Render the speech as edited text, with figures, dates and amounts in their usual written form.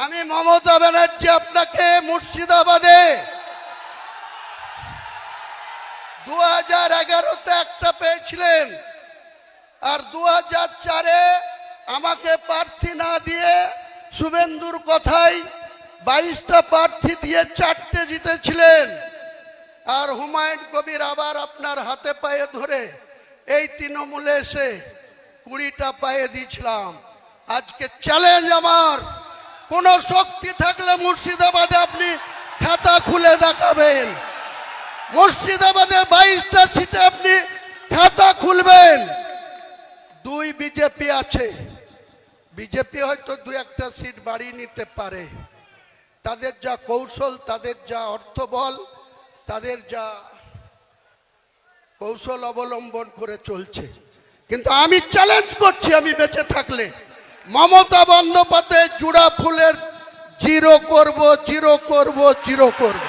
আমি মমতা ব্যানার্জি আপনাকে মুর্শিদাবাদে 2011-তে একটা পেয়েছিলেন, আর 2004-এ আমাকে প্রার্থী না দিয়ে শুভেন্দুর কথাই 22টা প্রার্থী দিয়ে 4টে জিতেছিলেন। আর হুমায়ুন কবির আবার আপনার হাতে পায়ে ধরে এই তৃণমূলে এসে 20টা পায়ে দিয়েছিলাম। আজকে চ্যালেঞ্জ আমার, কোন শক্তি থাকলে মুর্শিদাবাদে আপনি খাতা খুলে দেখাবেন। মুর্শিদাবাদে 22টা সিটে আপনি খাতা খুলবেন। 2 বিজেপি আছে, বিজেপি হয়তো 2-1টা সিট বাড়িয়ে নিতে পারে। তাদের যা কৌশল, তাদের যা অর্থবল, তাদের যা কৌশল অবলম্বন করে চলছে। কিন্তু আমি চ্যালেঞ্জ করছি, আমি বেঁচে থাকলে মমতা বন্দ্যোপাধ্যায় জোড়া ফুলের জিরো করব, জিরো করব, জিরো করব।